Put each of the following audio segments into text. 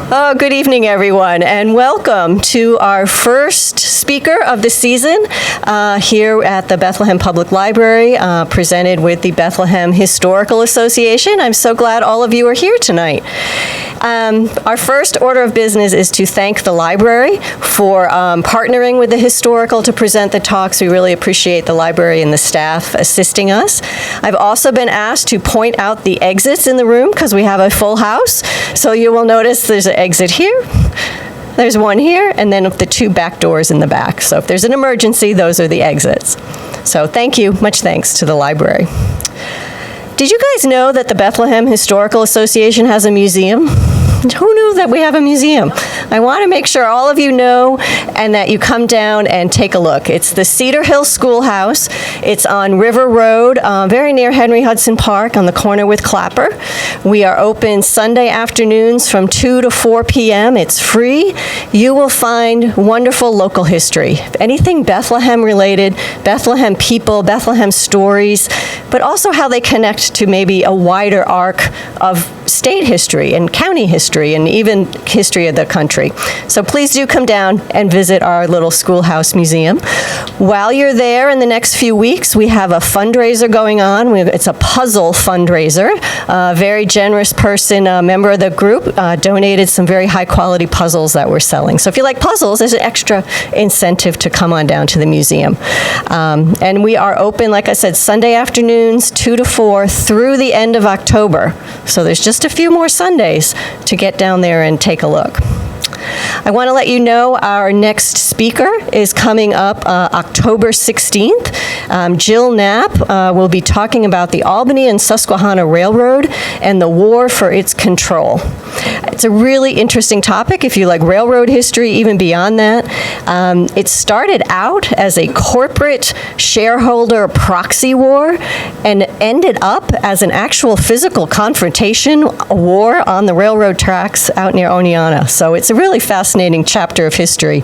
Oh, good evening, everyone, and welcome to our first speaker of the season here at the Bethlehem Public Library, presented with the Bethlehem Historical Association. I'm so glad all of you are here tonight. Our first order of business is to thank the library for partnering with the Historical to present the talks. We really appreciate the library and the staff assisting us. I've also been asked to point out the exits in the room because we have a full house. So you will notice there's an exit here, there's one here, and then the two back doors in the back. So if there's an emergency, those are the exits. So thank you, much thanks to the library. Did you guys know that the Bethlehem Historical Association has a museum? Who knew that we have a museum? I want to make sure all of you know and that you come down and take a look. It's the Cedar Hill Schoolhouse. It's on River Road, very near Henry Hudson Park on the corner with Clapper. We are open Sunday afternoons from 2 to 4 p.m. It's free. You will find wonderful local history. Anything Bethlehem related, Bethlehem people, Bethlehem stories, but also how they connect to maybe a wider arc of state history and county history and even history of the country. So please do come down and visit our little schoolhouse museum. While you're there in the next few weeks, we have a fundraiser going on. It's a puzzle fundraiser. A very generous person, a member of the group, donated some very high quality puzzles that we're selling. So if you like puzzles, there's an extra incentive to come on down to the museum. And we are open, like I said, Sunday afternoons, 2 to 4 through the end of October. So there's just a few more Sundays to get down there and take a look. I want to let you know our next speaker is coming up October 16th. Jill Knapp will be talking about the Albany and Susquehanna Railroad and the war for its control. It's a really interesting topic if you like railroad history, even beyond that. It started out as a corporate shareholder proxy war and ended up as an actual physical confrontation, a war on the railroad tracks out near Oneonta. So it's a really fascinating chapter of history.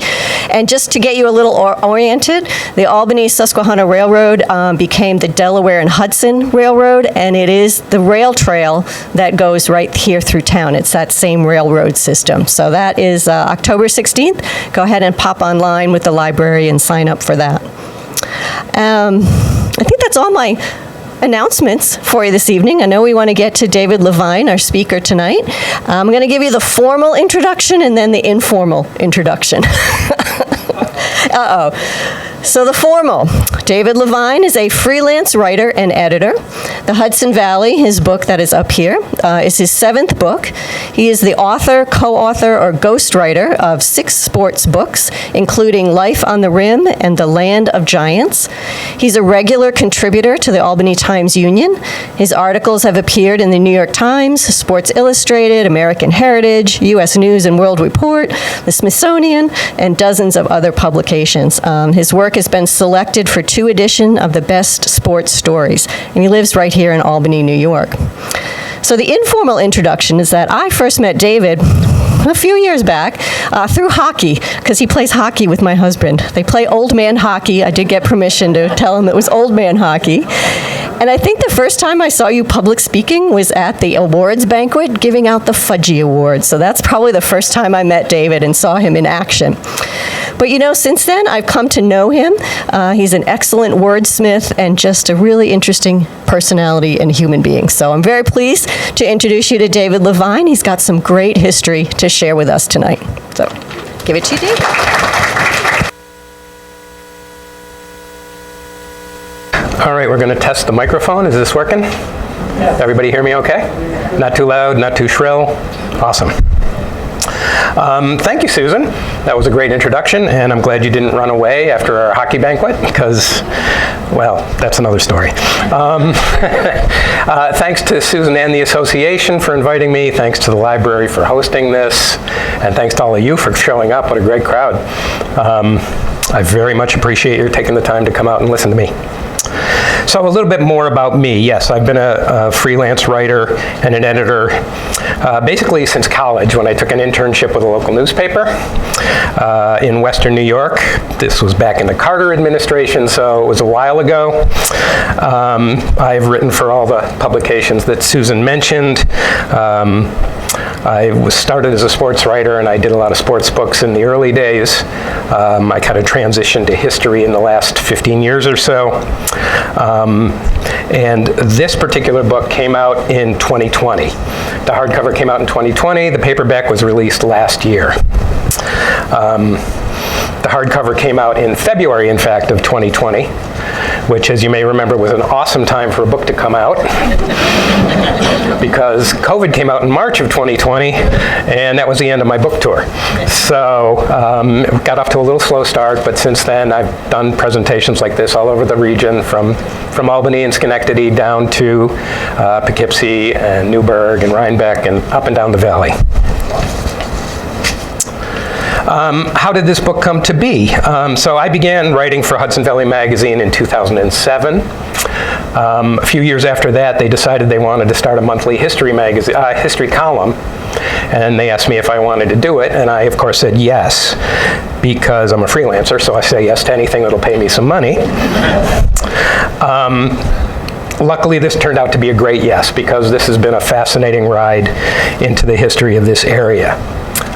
And just to get you a little oriented, the Albany-Susquehanna Railroad became the Delaware and Hudson Railroad, and it is the rail trail that goes right here through town. It's that same railroad system. So that is October 16th. Go ahead and pop online with the library and sign up for that. I think that's all my announcements for you this evening. I know we want to get to David Levine, our speaker tonight. I'm going to give you the formal introduction and then the informal introduction. So the formal. David Levine is a freelance writer and editor. The Hudson Valley, his book that is up here, is his 7th book. He is the author, co-author, or ghostwriter of 6 sports books, including Life on the Rim and The Land of Giants. He's a regular contributor to the Albany Times-Union. His articles have appeared in the New York Times, Sports Illustrated, American Heritage, U.S. News and World Report, the Smithsonian, and dozens of other publications. His work has been selected for 2 editions of the best sports stories, and he lives right here in Albany, New York. So the informal introduction is that I first met David a few years back through hockey, because he plays hockey with my husband. They play old man hockey. I did get permission to tell him it was old man hockey. And I think the first time I saw you public speaking was at the awards banquet, giving out the Fudgy Awards. So that's probably the first time I met David and saw him in action. But you know, since then, I've come to know him. He's an excellent wordsmith and just a really interesting personality and human being. So I'm very pleased to introduce you to David Levine. He's got some great history to share with us tonight. So give it to you, David. All right, we're going to test the microphone. Is this working? Yeah. Everybody hear me okay? Not too loud, not too shrill? Awesome. Thank you, Susan. That was a great introduction, and I'm glad you didn't run away after our hockey banquet, because, well, that's another story. Thanks to Susan and the association for inviting me. Thanks to the library for hosting this, and thanks to all of you for showing up. What a great crowd. I very much appreciate your taking the time to come out and listen to me. So a little bit more about me. Yes, I've been a freelance writer and an editor basically since college, when I took an internship with a local newspaper in Western New York. This was back in the Carter administration, so it was a while ago. I've written for all the publications that Susan mentioned. I was started as a sports writer, and I did a lot of sports books in the early days. I kind of transitioned to history in the last 15 years or so. And this particular book came out in 2020. The hardcover came out in 2020. The paperback was released last year. The hardcover came out in February, in fact, of 2020, which, as you may remember, was an awesome time for a book to come out because COVID came out in March of 2020, and that was the end of my book tour. So it got off to a little slow start, but since then I've done presentations like this all over the region, from Albany and Schenectady down to Poughkeepsie and Newburgh and Rhinebeck and up and down the valley. How did this book come to be? So I began writing for Hudson Valley Magazine in 2007. A few years after that, they decided they wanted to start a monthly history column, and they asked me if I wanted to do it, and I, of course, said yes, because I'm a freelancer, so I say yes to anything that'll pay me some money. Luckily, this turned out to be a great yes, because this has been a fascinating ride into the history of this area.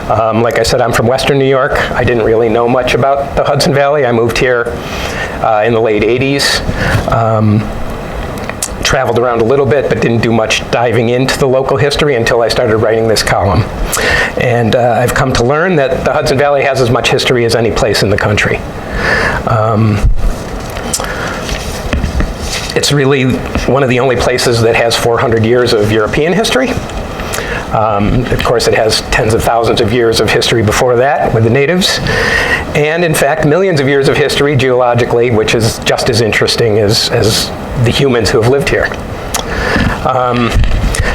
Like I said, I'm from Western New York. I didn't really know much about the Hudson Valley. I moved here in the late 80s. Traveled around a little bit, but didn't do much diving into the local history until I started writing this column. And I've come to learn that the Hudson Valley has as much history as any place in the country. It's really one of the only places that has 400 years of European history. Of course, it has tens of thousands of years of history before that with the natives, and in fact, millions of years of history geologically, which is just as interesting as the humans who have lived here.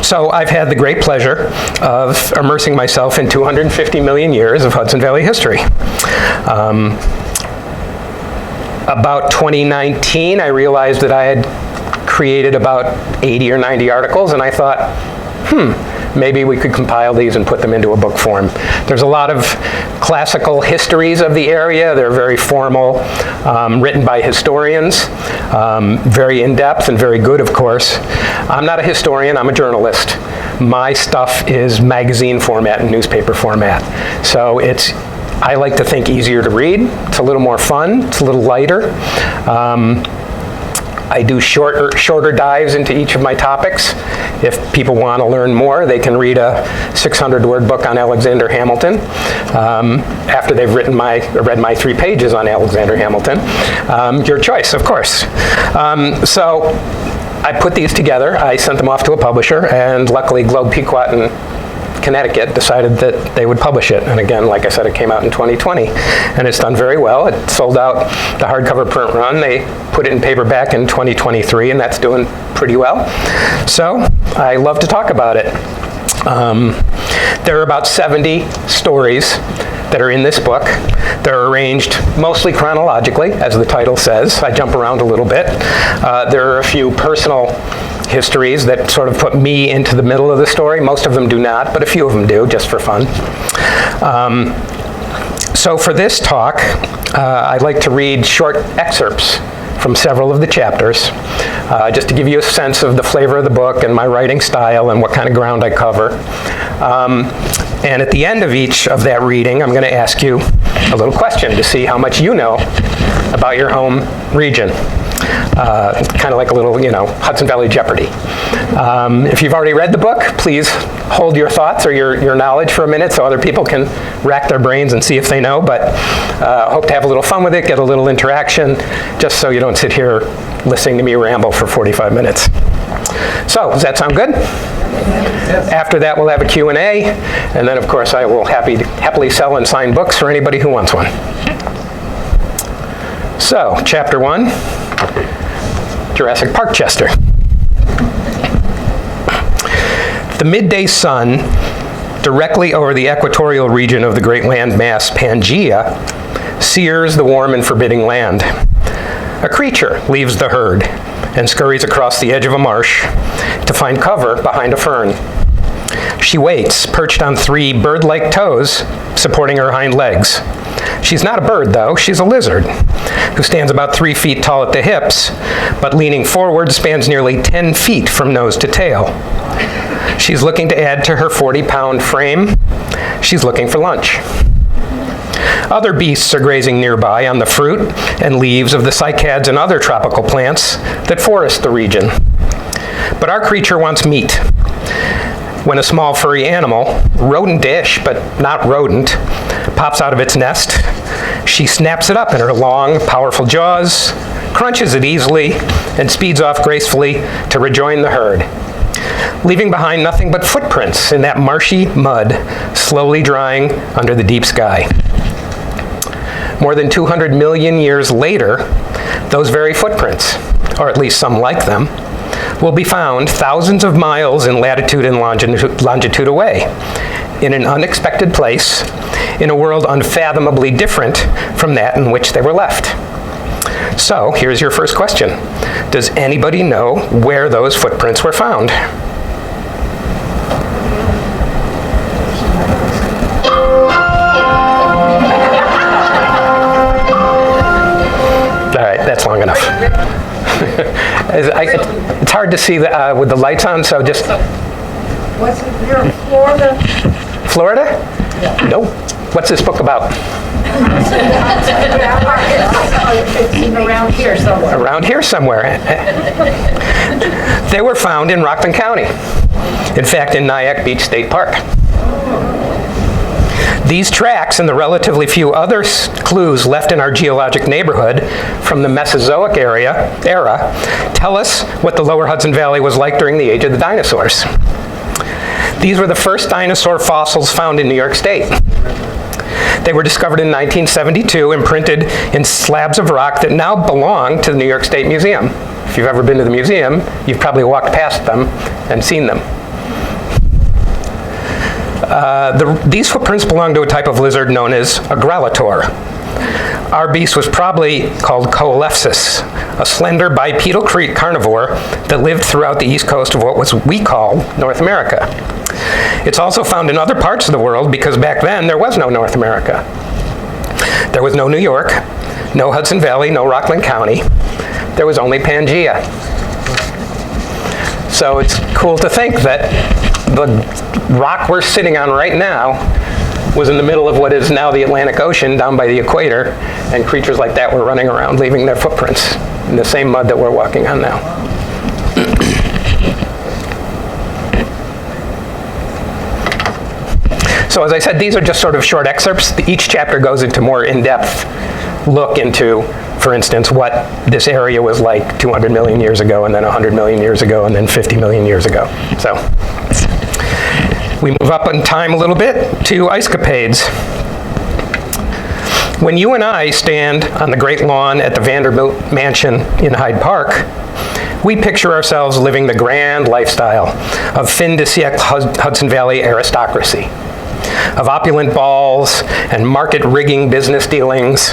So I've had the great pleasure of immersing myself in 250 million years of Hudson Valley history. About 2019, I realized that I had created about 80 or 90 articles, and I thought, maybe we could compile these and put them into a book form. There's a lot of classical histories of the area. They're very formal, written by historians, very in-depth and very good, of course. I'm not a historian, I'm a journalist. My stuff is magazine format and newspaper format. So I like to think easier to read. It's a little more fun, it's a little lighter. I do shorter dives into each of my topics. If people want to learn more, they can read a 600-word book on Alexander Hamilton after they've read my 3 pages on Alexander Hamilton. Your choice, of course. So I put these together. I sent them off to a publisher, and luckily Globe Pequot in Connecticut decided that they would publish it. And again, like I said, it came out in 2020, and it's done very well. It sold out the hardcover print run. They put it in paperback in 2023, and that's doing pretty well. So I love to talk about it. There are about 70 stories that are in this book. They're arranged mostly chronologically, as the title says. I jump around a little bit. There are a few personal histories that sort of put me into the middle of the story. Most of them do not, but a few of them do, just for fun. So for this talk, I'd like to read short excerpts from several of the chapters, just to give you a sense of the flavor of the book and my writing style and what kind of ground I cover. And at the end of each of that reading, I'm going to ask you a little question to see how much you know about your home region. Kind of like a little, Hudson Valley Jeopardy. If you've already read the book, please hold your thoughts or your knowledge for a minute so other people can rack their brains and see if they know, but hope to have a little fun with it, get a little interaction, just so you don't sit here listening to me ramble for 45 minutes. So, does that sound good? Yes. After that, we'll have a Q&A, and then, of course, I will happily sell and sign books for anybody who wants one. So, Chapter 1, Jurassic Park Chester. The midday sun, directly over the equatorial region of the great landmass Pangaea, sears the warm and forbidding land. A creature leaves the herd and scurries across the edge of a marsh to find cover behind a fern. She waits, perched on 3 bird-like toes, supporting her hind legs. She's not a bird, though. She's a lizard, who stands about 3 feet tall at the hips, but leaning forward spans nearly 10 feet from nose to tail. She's looking to add to her 40-pound frame. She's looking for lunch. Other beasts are grazing nearby on the fruit and leaves of the cycads and other tropical plants that forest the region. But our creature wants meat. When a small furry animal, rodent-ish but not rodent, pops out of its nest, she snaps it up in her long, powerful jaws, crunches it easily, and speeds off gracefully to rejoin the herd, leaving behind nothing but footprints in that marshy mud, slowly drying under the deep sky. More than 200 million years later, those very footprints, or at least some like them, will be found thousands of miles in latitude and longitude away, in an unexpected place, in a world unfathomably different from that in which they were left. So, here's your first question. Does anybody know where those footprints were found? All right, that's long enough. It's hard to see with the lights on, so just... What's it, you're in Florida? Florida? Yeah. Nope. What's this book about? It's around here somewhere. Around here somewhere. They were found in Rockland County. In fact, in Nyack Beach State Park. These tracks and the relatively few other clues left in our geologic neighborhood from the Mesozoic era tell us what the lower Hudson Valley was like during the age of the dinosaurs. These were the first dinosaur fossils found in New York State. They were discovered in 1972 and printed in slabs of rock that now belong to the New York State Museum. If you've ever been to the museum, you've probably walked past them and seen them. These footprints belong to a type of lizard known as a grallitor. Our beast was probably called Coelophysis, a slender bipedal carnivore that lived throughout the east coast of what we call North America. It's also found in other parts of the world because back then there was no North America. There was no New York, no Hudson Valley, no Rockland County. There was only Pangea. So it's cool to think that the rock we're sitting on right now was in the middle of what is now the Atlantic Ocean down by the equator, and creatures like that were running around leaving their footprints in the same mud that we're walking on now. So as I said, these are just sort of short excerpts. Each chapter goes into more in-depth look into, for instance, what this area was like 200 million years ago, and then 100 million years ago, and then 50 million years ago. So we move up in time a little bit to ice capades. When you and I stand on the great lawn at the Vanderbilt Mansion in Hyde Park, we picture ourselves living the grand lifestyle of fin de siècle Hudson Valley aristocracy, of opulent balls and market-rigging business dealings,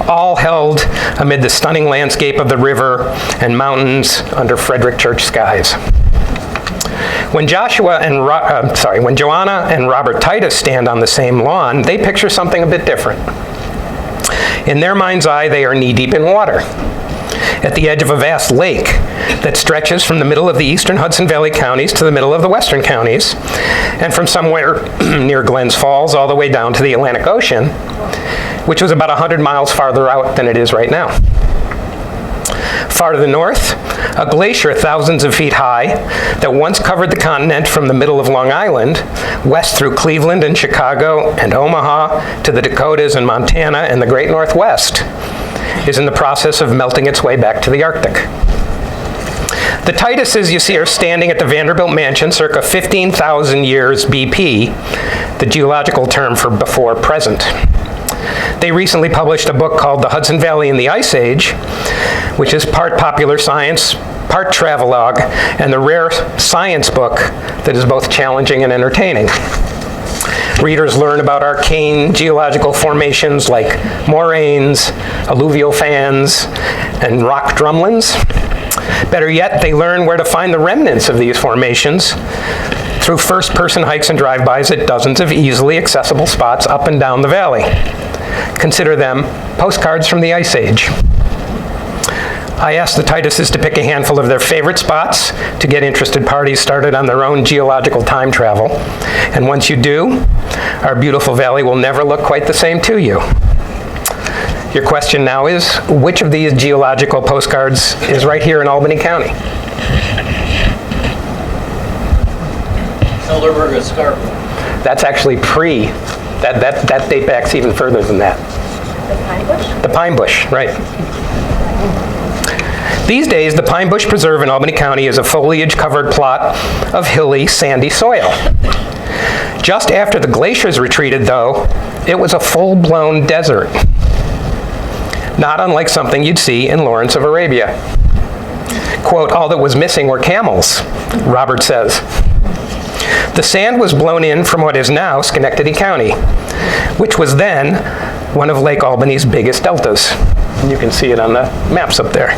all held amid the stunning landscape of the river and mountains under Frederick Church skies. When Joanna and Robert Titus stand on the same lawn, they picture something a bit different. In their mind's eye, they are knee-deep in water, at the edge of a vast lake that stretches from the middle of the eastern Hudson Valley counties to the middle of the western counties, and from somewhere near Glens Falls all the way down to the Atlantic Ocean, which was about 100 miles farther out than it is right now. Far to the north, a glacier thousands of feet high that once covered the continent from the middle of Long Island, west through Cleveland and Chicago and Omaha to the Dakotas and Montana and the Great Northwest, is in the process of melting its way back to the Arctic. The Tituses you see are standing at the Vanderbilt Mansion circa 15,000 years BP, the geological term for before present. They recently published a book called The Hudson Valley in the Ice Age, which is part popular science, part travelogue, and the rare science book that is both challenging and entertaining. Readers learn about arcane geological formations like moraines, alluvial fans, and rock drumlins. Better yet, they learn where to find the remnants of these formations through first-person hikes and drive-bys at dozens of easily accessible spots up and down the valley. Consider them postcards from the Ice Age. I asked the Tituses to pick a handful of their favorite spots to get interested parties started on their own geological time travel. And once you do, our beautiful valley will never look quite the same to you. Your question now is, which of these geological postcards is right here in Albany County? Elderberg Escarpment. That's actually that date backs even further than that. The pine bush? The pine bush, right. These days, the Pine Bush Preserve in Albany County is a foliage-covered plot of hilly, sandy soil. Just after the glaciers retreated, though, it was a full-blown desert. Not unlike something you'd see in Lawrence of Arabia. Quote, all that was missing were camels, Robert says. The sand was blown in from what is now Schenectady County, which was then one of Lake Albany's biggest deltas. And you can see it on the maps up there.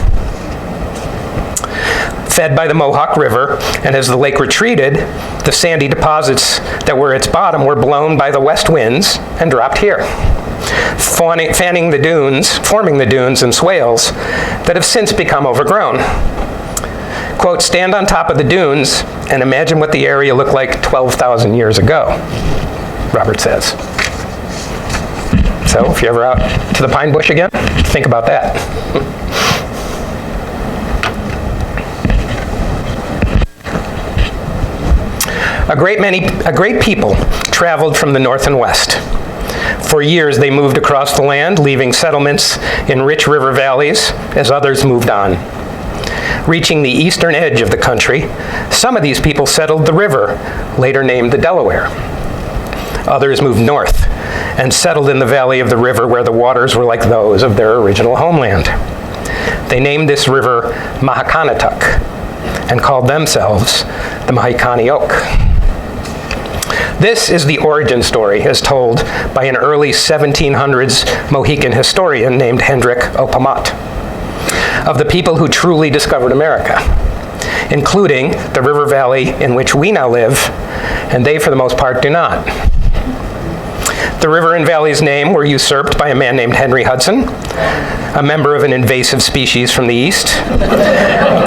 Fed by the Mohawk River, and as the lake retreated, the sandy deposits that were at its bottom were blown by the west winds and dropped here, forming the dunes and swales that have since become overgrown. Quote, stand on top of the dunes and imagine what the area looked like 12,000 years ago, Robert says. So if you're ever out to the Pine Bush again, think about that. A great people traveled from the north and west. For years, they moved across the land, leaving settlements in rich river valleys as others moved on. Reaching the eastern edge of the country, some of these people settled the river, later named the Delaware. Others moved north and settled in the valley of the river where the waters were like those of their original homeland. They named this river Mahacanatuck and called themselves the Mahicani Oak. This is the origin story as told by an early 1700s Mohican historian named Hendrik Opamat, of the people who truly discovered America, including the river valley in which we now live, and they for the most part do not. The river and valley's name were usurped by a man named Henry Hudson, a member of an invasive species from the east,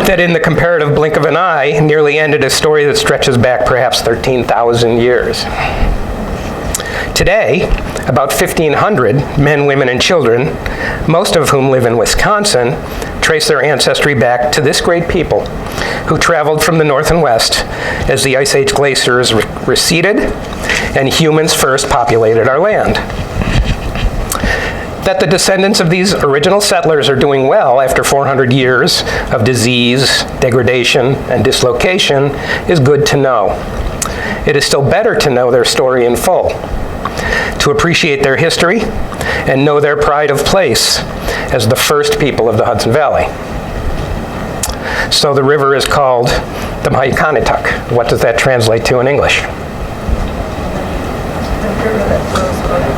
that in the comparative blink of an eye nearly ended a story that stretches back perhaps 13,000 years. Today, about 1,500 men, women, and children, most of whom live in Wisconsin, trace their ancestry back to this great people who traveled from the north and west as the Ice Age glaciers receded and humans first populated our land. That the descendants of these original settlers are doing well after 400 years of disease, degradation, and dislocation is good to know. It is still better to know their story in full, to appreciate their history, and know their pride of place as the first people of the Hudson Valley. So the river is called the Mahicanituk. What does that translate to in English?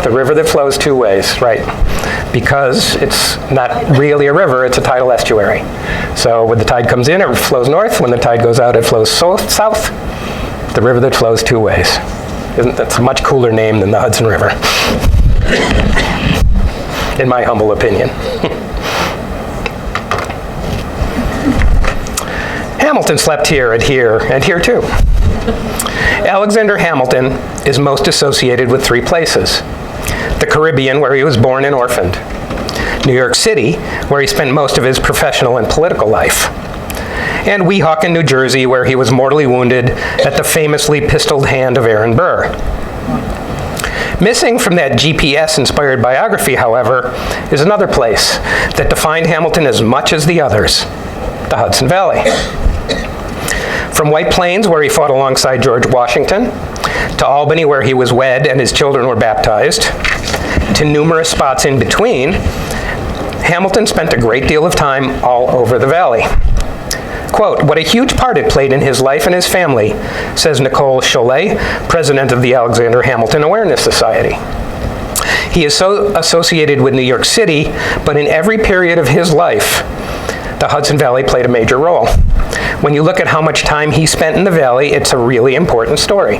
The river that flows two ways, right? Because it's not really a river, it's a tidal estuary. So when the tide comes in, it flows north. When the tide goes out, it flows south. The river that flows two ways. That's a much cooler name than the Hudson River, in my humble opinion. Hamilton slept here and here and here too. Alexander Hamilton is most associated with three places: the Caribbean, where he was born and orphaned; New York City, where he spent most of his professional and political life; and Weehawken, New Jersey, where he was mortally wounded at the famously pistoled hand of Aaron Burr. Missing from that GPS-inspired biography, however, is another place that defined Hamilton as much as the others: the Hudson Valley. From White Plains, where he fought alongside George Washington, to Albany, where he was wed and his children were baptized, to numerous spots in between, Hamilton spent a great deal of time all over the valley. Quote, what a huge part it played in his life and his family, says Nicole Cholet, president of the Alexander Hamilton Awareness Society. He is so associated with New York City, but in every period of his life, the Hudson Valley played a major role. When you look at how much time he spent in the valley, it's a really important story.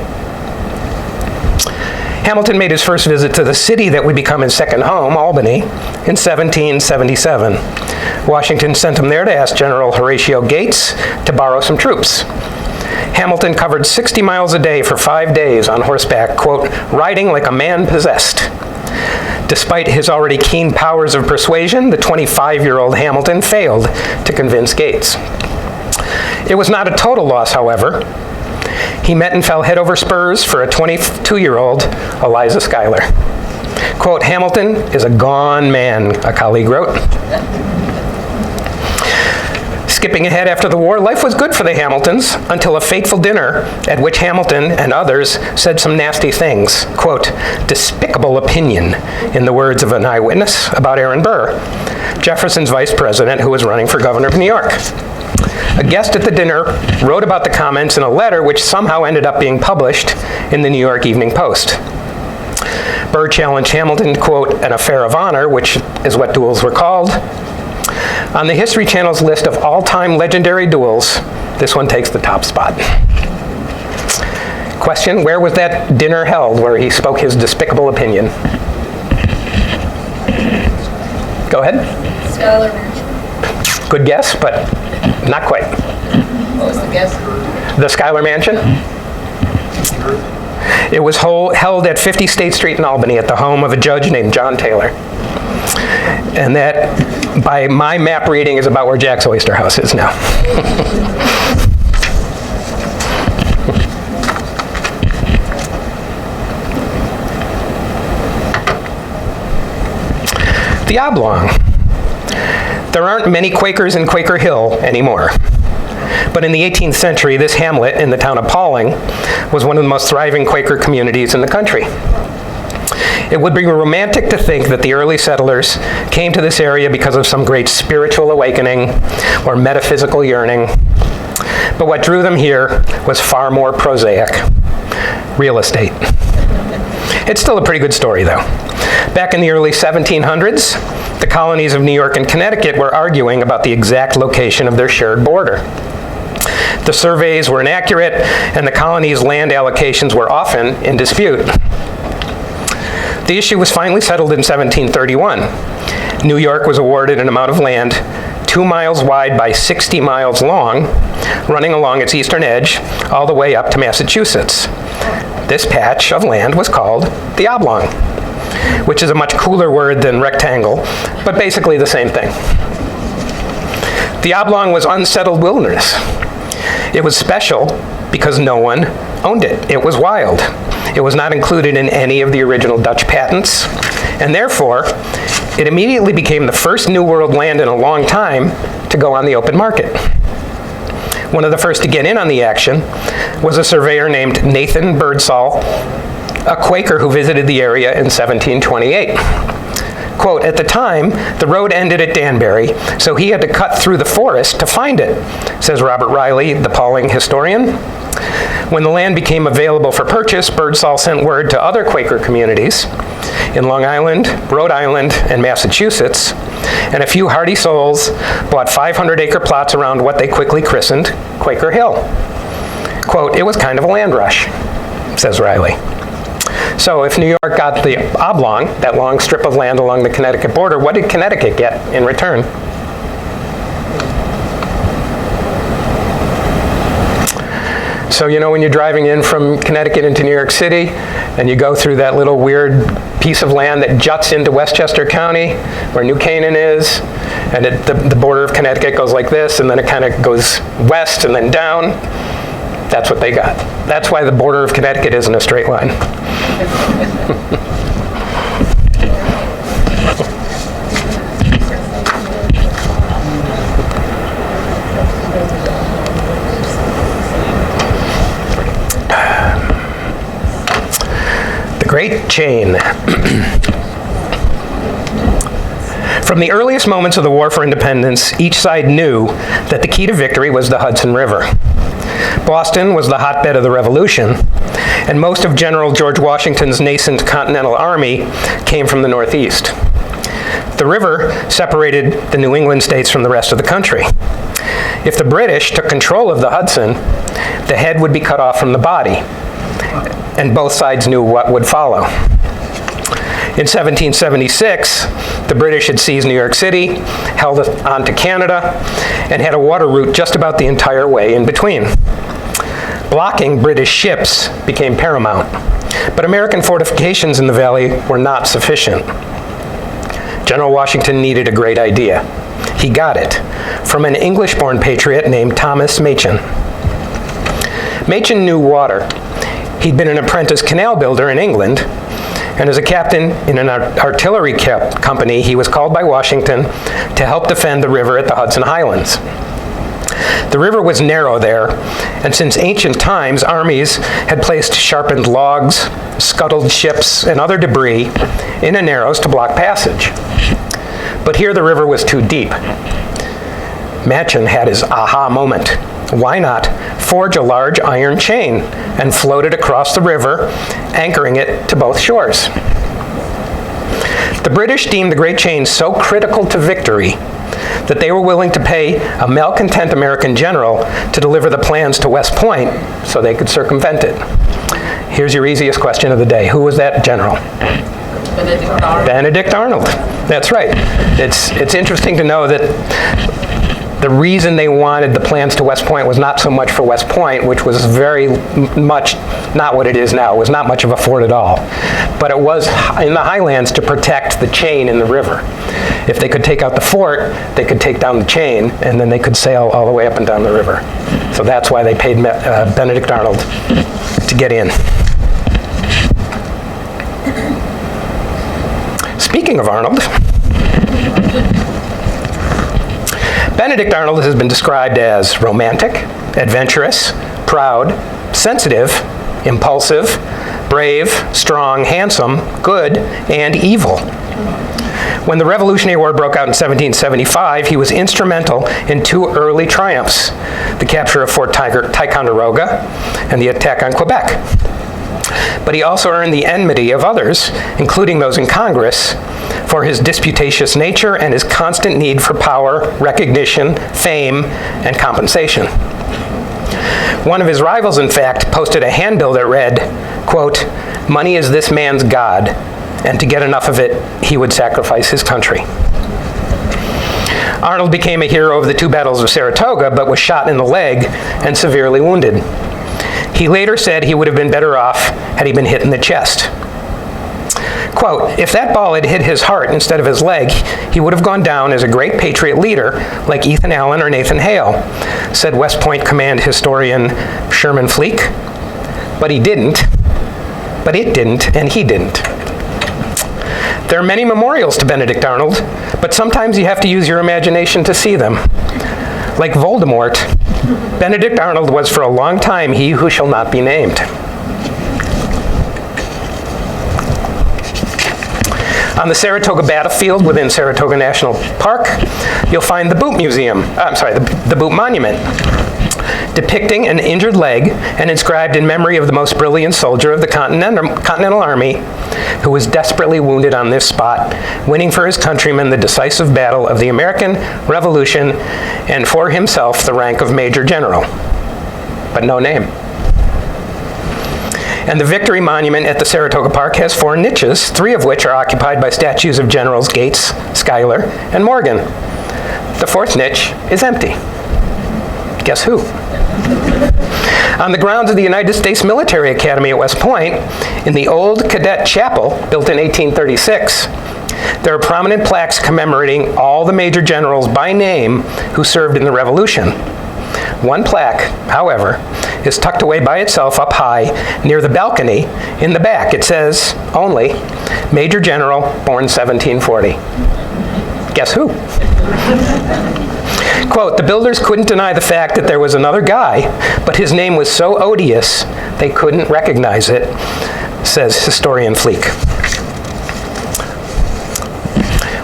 Hamilton made his first visit to the city that would become his second home, Albany, in 1777. Washington sent him there to ask General Horatio Gates to borrow some troops. Hamilton covered 60 miles a day for 5 days on horseback, quote, riding like a man possessed. Despite his already keen powers of persuasion, the 25-year-old Hamilton failed to convince Gates. It was not a total loss, however. He met and fell head over spurs for a 22-year-old Eliza Schuyler. Quote, Hamilton is a gone man, a colleague wrote. Skipping ahead after the war, life was good for the Hamiltons until a fateful dinner at which Hamilton and others said some nasty things. Quote, despicable opinion, in the words of an eyewitness, about Aaron Burr, Jefferson's vice president who was running for governor of New York. A guest at the dinner wrote about the comments in a letter which somehow ended up being published in the New York Evening Post. Burr challenged Hamilton, quote, an affair of honor, which is what duels were called. On the History Channel's list of all-time legendary duels, this one takes the top spot. Question, where was that dinner held where he spoke his despicable opinion? Go ahead. Schuyler Mansion. Good guess, but not quite. What was the guess? The Schuyler Mansion? It was held at 50 State Street in Albany at the home of a judge named John Taylor. And that, by my map reading, is about where Jack's Oyster House is now. The Oblong. There aren't many Quakers in Quaker Hill anymore. But in the 18th century, this hamlet in the town of Pauling was one of the most thriving Quaker communities in the country. It would be romantic to think that the early settlers came to this area because of some great spiritual awakening or metaphysical yearning. But what drew them here was far more prosaic: real estate. It's still a pretty good story, though. Back in the early 1700s, the colonies of New York and Connecticut were arguing about the exact location of their shared border. The surveys were inaccurate, and the colonies' land allocations were often in dispute. The issue was finally settled in 1731. New York was awarded an amount of land 2 miles wide by 60 miles long, running along its eastern edge all the way up to Massachusetts. This patch of land was called the Oblong, which is a much cooler word than rectangle, but basically the same thing. The Oblong was unsettled wilderness. It was special because no one owned it. It was wild. It was not included in any of the original Dutch patents, and therefore, it immediately became the first New World land in a long time to go on the open market. One of the first to get in on the action was a surveyor named Nathan Birdsall, a Quaker who visited the area in 1728. Quote, at the time, the road ended at Danbury, so he had to cut through the forest to find it, says Robert Riley, the Pauling historian. When the land became available for purchase, Birdsall sent word to other Quaker communities in Long Island, Rhode Island, and Massachusetts, and a few hardy souls bought 500-acre plots around what they quickly christened Quaker Hill. Quote, it was kind of a land rush, says Riley. So if New York got the Oblong, that long strip of land along the Connecticut border, what did Connecticut get in return? So you know when you're driving in from Connecticut into New York City, and you go through that little weird piece of land that juts into Westchester County, where New Canaan is, and the border of Connecticut goes like this, and then it kind of goes west and then down. That's what they got. That's why the border of Connecticut isn't a straight line. The Great Chain. From the earliest moments of the War for Independence, each side knew that the key to victory was the Hudson River. Boston was the hotbed of the Revolution, and most of General George Washington's nascent Continental Army came from the Northeast. The river separated the New England states from the rest of the country. If the British took control of the Hudson, the head would be cut off from the body. and both sides knew what would follow. In 1776, the British had seized New York City, held on to Canada, and had a water route just about the entire way in between. Blocking British ships became paramount, but American fortifications in the valley were not sufficient. General Washington needed a great idea. He got it from an English-born patriot named Thomas Machin. Machin knew water. He'd been an apprentice canal builder in England, and as a captain in an artillery company, he was called by Washington to help defend the river at the Hudson Highlands. The river was narrow there, and since ancient times, armies had placed sharpened logs, scuttled ships, and other debris in the narrows to block passage. But here the river was too deep. Machin had his aha moment. Why not forge a large iron chain and float it across the river, anchoring it to both shores? The British deemed the Great Chain so critical to victory that they were willing to pay a malcontent American general to deliver the plans to West Point so they could circumvent it. Here's your easiest question of the day. Who was that general? Benedict Arnold. Benedict Arnold. That's right. It's interesting to know that the reason they wanted the plans to West Point was not so much for West Point, which was very much not what it is now. It was not much of a fort at all. But it was in the highlands to protect the chain in the river. If they could take out the fort, they could take down the chain, and then they could sail all the way up and down the river. So that's why they paid Benedict Arnold to get in. Speaking of Arnold, Benedict Arnold has been described as romantic, adventurous, proud, sensitive, impulsive, brave, strong, handsome, good, and evil. When the Revolutionary War broke out in 1775, he was instrumental in two early triumphs, the capture of Fort Ticonderoga and the attack on Quebec. But he also earned the enmity of others, including those in Congress, for his disputatious nature and his constant need for power, recognition, fame, and compensation. One of his rivals, in fact, posted a handbill that read, quote, "Money is this man's God, and to get enough of it, he would sacrifice his country." Arnold became a hero of the two battles of Saratoga, but was shot in the leg and severely wounded. He later said he would have been better off had he been hit in the chest. Quote, "If that ball had hit his heart instead of his leg, he would have gone down as a great patriot leader like Ethan Allen or Nathan Hale," said West Point Command historian Sherman Fleek. But he didn't, but it didn't, and he didn't. There are many memorials to Benedict Arnold, but sometimes you have to use your imagination to see them. Like Voldemort, Benedict Arnold was for a long time he who shall not be named. On the Saratoga battlefield within Saratoga National Park, you'll find the Boot Museum, the Boot Monument, depicting an injured leg and inscribed in memory of the most brilliant soldier of the Continental Army who was desperately wounded on this spot, winning for his countrymen the decisive battle of the American Revolution and for himself the rank of Major General, but no name. And the Victory Monument at the Saratoga Park has 4 niches, 3 of which are occupied by statues of Generals Gates, Schuyler, and Morgan. The 4th niche is empty. Guess who? On the grounds of the United States Military Academy at West Point, in the old cadet chapel, built in 1836, there are prominent plaques commemorating all the major generals by name who served in the Revolution. One plaque, however, is tucked away by itself up high near the balcony in the back. It says only, Major General, born 1740. Guess who? Quote, "The builders couldn't deny the fact that there was another guy, but his name was so odious they couldn't recognize it," says historian Fleek.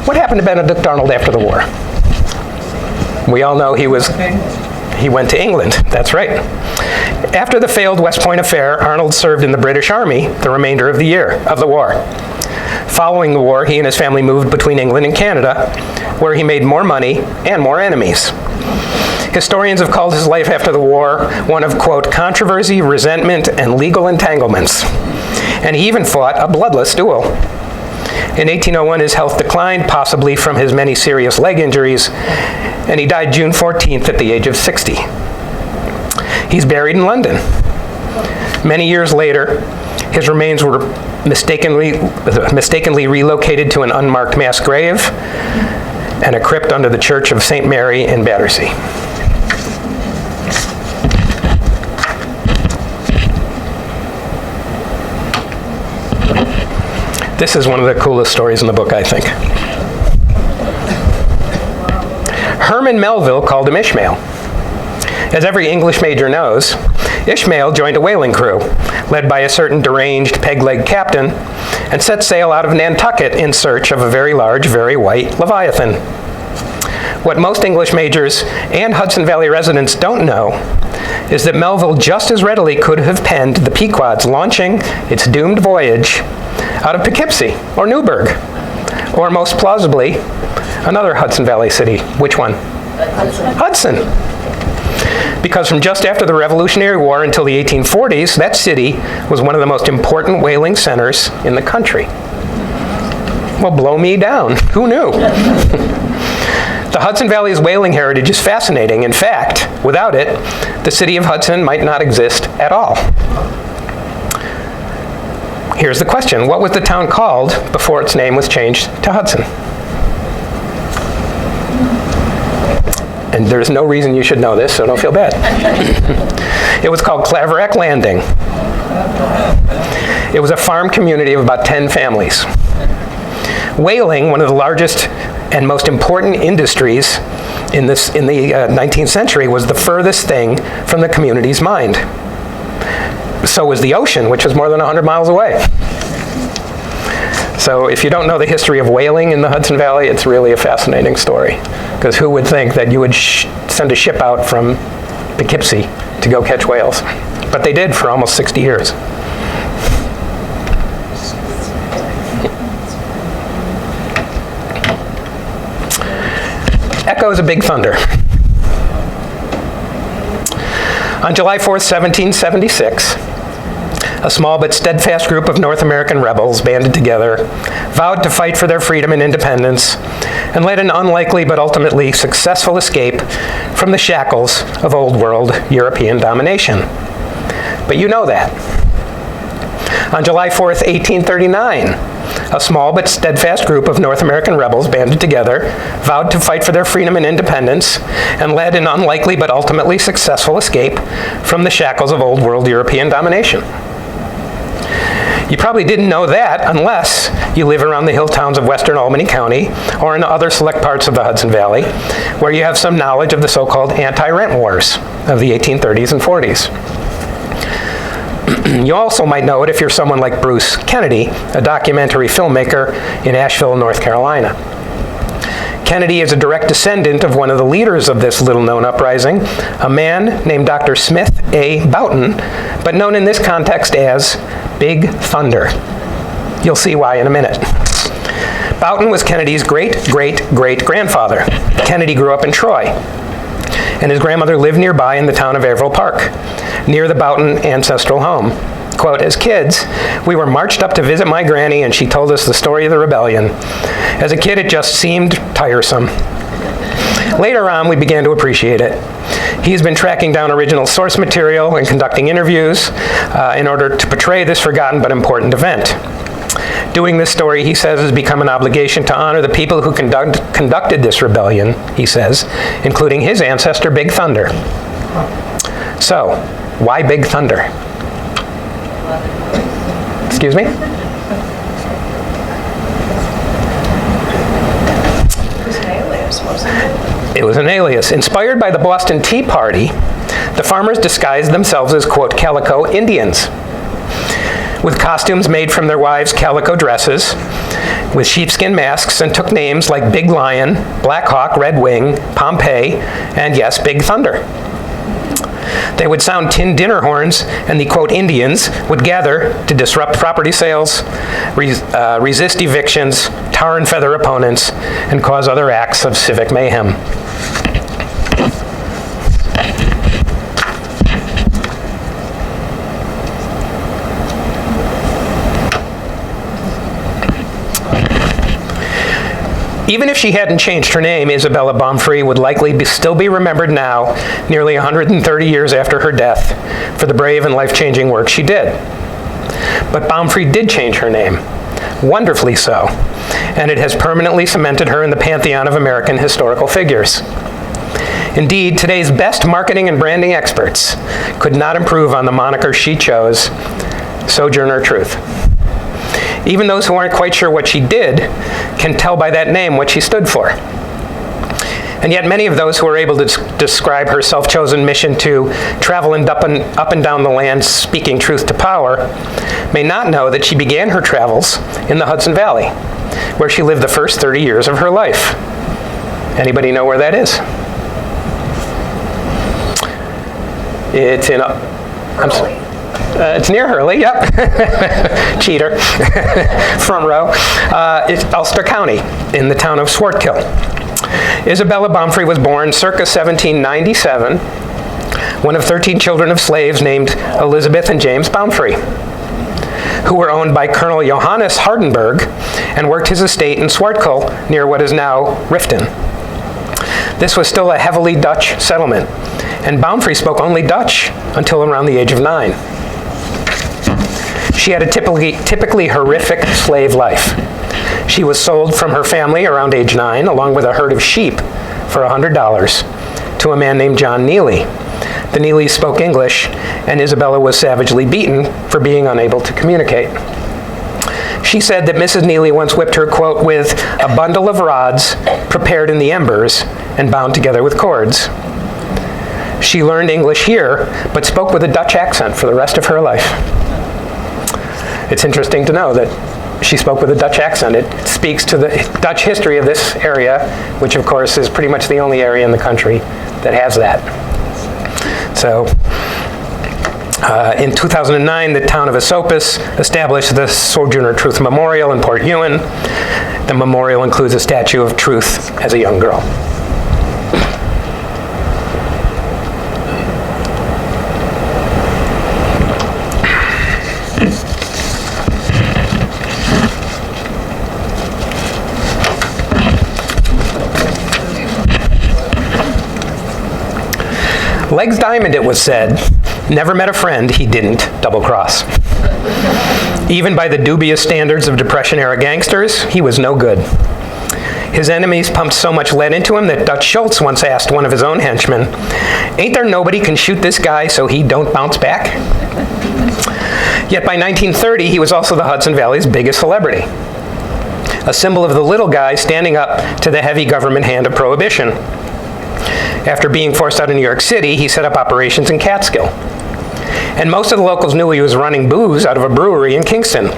What happened to Benedict Arnold after the war? We all know he went to England. That's right. After the failed West Point affair, Arnold served in the British Army the remainder of the war. Following the war, he and his family moved between England and Canada, where he made more money and more enemies. Historians have called his life after the war one of, quote, controversy, resentment, and legal entanglements. And he even fought a bloodless duel. In 1801, his health declined, possibly from his many serious leg injuries, and he died June 14th at the age of 60. He's buried in London. Many years later, his remains were mistakenly relocated to an unmarked mass grave and a crypt under the Church of St. Mary in Battersea. This is one of the coolest stories in the book, I think. Herman Melville called him Ishmael. As every English major knows, Ishmael joined a whaling crew, led by a certain deranged peg-leg captain, and set sail out of Nantucket in search of a very large, very white Leviathan. What most English majors and Hudson Valley residents don't know is that Melville just as readily could have penned the Pequod's launching its doomed voyage out of Poughkeepsie or Newburgh, or most plausibly, another Hudson Valley city. Which one? Hudson. Because from just after the Revolutionary War until the 1840s, that city was one of the most important whaling centers in the country. Well, blow me down. Who knew? The Hudson Valley's whaling heritage is fascinating. In fact, without it, the city of Hudson might not exist at all. Here's the question. What was the town called before its name was changed to Hudson? And there's no reason you should know this, so don't feel bad. It was called Claverack Landing. It was a farm community of about 10 families. Whaling, one of the largest and most important industries in the 19th century, was the furthest thing from the community's mind. So was the ocean, which was more than 100 miles away. So if you don't know the history of whaling in the Hudson Valley, it's really a fascinating story. Because who would think that you would send a ship out from Poughkeepsie to go catch whales? But they did for almost 60 years. Echoes of Big Thunder. On July 4th, 1776, a small but steadfast group of North American rebels banded together, vowed to fight for their freedom and independence, and led an unlikely but ultimately successful escape from the shackles of Old World European domination. But you know that. On July 4th, 1839, a small but steadfast group of North American rebels banded together, vowed to fight for their freedom and independence, and led an unlikely but ultimately successful escape from the shackles of Old World European domination. You probably didn't know that unless you live around the hill towns of western Albany County or in other select parts of the Hudson Valley, where you have some knowledge of the so-called anti-rent wars of the 1830s and 40s. You also might know it if you're someone like Bruce Kennedy, a documentary filmmaker in Asheville, North Carolina. Kennedy is a direct descendant of one of the leaders of this little-known uprising, a man named Dr. Smith A. Boughton, but known in this context as Big Thunder. You'll see why in a minute. Boughton was Kennedy's great-great-great-grandfather. Kennedy grew up in Troy, and his grandmother lived nearby in the town of Averill Park, near the Boughton ancestral home. Quote, as kids, we were marched up to visit my granny, and she told us the story of the rebellion. As a kid, it just seemed tiresome. Later on, we began to appreciate it. He's been tracking down original source material and conducting interviews in order to portray this forgotten but important event. Doing this story, he says, has become an obligation to honor the people who conducted this rebellion, he says, including his ancestor, Big Thunder. So, why Big Thunder? Excuse me? It was an alias. Inspired by the Boston Tea Party, the farmers disguised themselves as, quote, calico Indians, with costumes made from their wives' calico dresses, with sheepskin masks, and took names like Big Lion, Black Hawk, Red Wing, Pompeii, and yes, Big Thunder. They would sound tin dinner horns, and the, quote, Indians would gather to disrupt property sales, resist evictions, tar and feather opponents, and cause other acts of civic mayhem. Even if she hadn't changed her name, Isabella Baumfree would likely still be remembered now, nearly 130 years after her death, for the brave and life-changing work she did. But Baumfree did change her name, wonderfully so, and it has permanently cemented her in the pantheon of American historical figures. Indeed, today's best marketing and branding experts could not improve on the moniker she chose, Sojourner Truth. Even those who aren't quite sure what she did can tell by that name what she stood for. And yet many of those who are able to describe her self-chosen mission to travel up and down the land speaking truth to power may not know that she began her travels in the Hudson Valley, where she lived the first 30 years of her life. Anybody know where that is? It's in it's near Hurley, yep. Cheater. Front row. It's Ulster County, in the town of Swartkill. Isabella Baumfree was born circa 1797, one of 13 children of slaves named Elizabeth and James Baumfree, who were owned by Colonel Johannes Hardenberg and worked his estate in Swartkill near what is now Riften. This was still a heavily Dutch settlement, and Baumfree spoke only Dutch until around the age of 9. She had a typically horrific slave life. She was sold from her family around age 9, along with a herd of sheep, for $100 to a man named John Neely. The Neelys spoke English, and Isabella was savagely beaten for being unable to communicate. She said that Mrs. Neely once whipped her, quote, with a bundle of rods prepared in the embers and bound together with cords. She learned English here, but spoke with a Dutch accent for the rest of her life. It's interesting to know that she spoke with a Dutch accent. It speaks to the Dutch history of this area, which of course is pretty much the only area in the country that has that. So, in 2009, the town of Esopus established the Sojourner Truth Memorial in Port Ewan. The memorial includes a statue of Truth as a young girl. Legs Diamond, it was said, never met a friend he didn't double-cross. Even by the dubious standards of Depression-era gangsters, he was no good. His enemies pumped so much lead into him that Dutch Schultz once asked one of his own henchmen, "Ain't there nobody can shoot this guy so he don't bounce back?" Yet by 1930, he was also the Hudson Valley's biggest celebrity, a symbol of the little guy standing up to the heavy government hand of prohibition. After being forced out of New York City, he set up operations in Catskill. And most of the locals knew he was running booze out of a brewery in Kingston.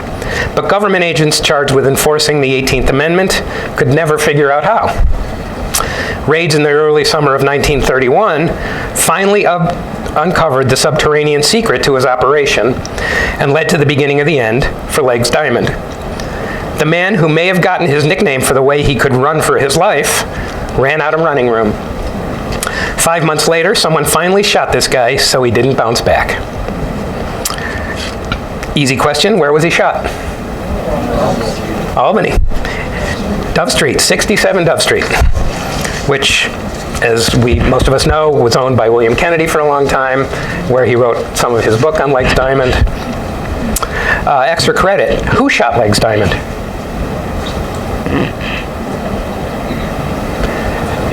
But government agents charged with enforcing the 18th Amendment could never figure out how. Raids in the early summer of 1931 finally uncovered the subterranean secret to his operation and led to the beginning of the end for Legs Diamond. The man who may have gotten his nickname for the way he could run for his life ran out of running room. 5 months later, someone finally shot this guy so he didn't bounce back. Easy question, where was he shot? Albany. Dove Street, 67 Dove Street, which, as most of us know, was owned by William Kennedy for a long time, where he wrote some of his book on Legs Diamond. Extra credit, who shot Legs Diamond?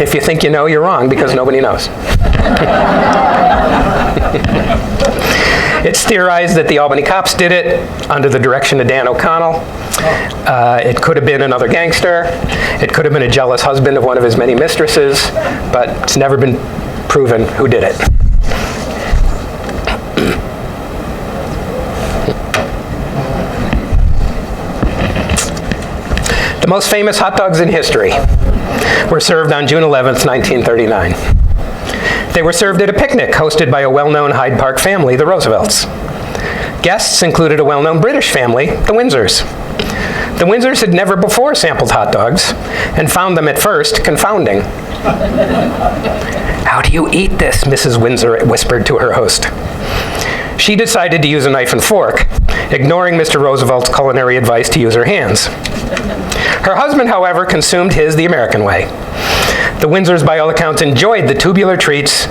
If you think you know, you're wrong, because nobody knows. It's theorized that the Albany cops did it under the direction of Dan O'Connell. It could have been another gangster. It could have been a jealous husband of one of his many mistresses, but it's never been proven who did it. The most famous hot dogs in history were served on June 11th, 1939. They were served at a picnic hosted by a well-known Hyde Park family, the Roosevelts. Guests included a well-known British family, the Windsors. The Windsors had never before sampled hot dogs and found them at first confounding. "How do you eat this?" Mrs. Windsor whispered to her host. She decided to use a knife and fork, ignoring Mr. Roosevelt's culinary advice to use her hands. Her husband, however, consumed his the American way. The Windsors, by all accounts, enjoyed the tubular treats,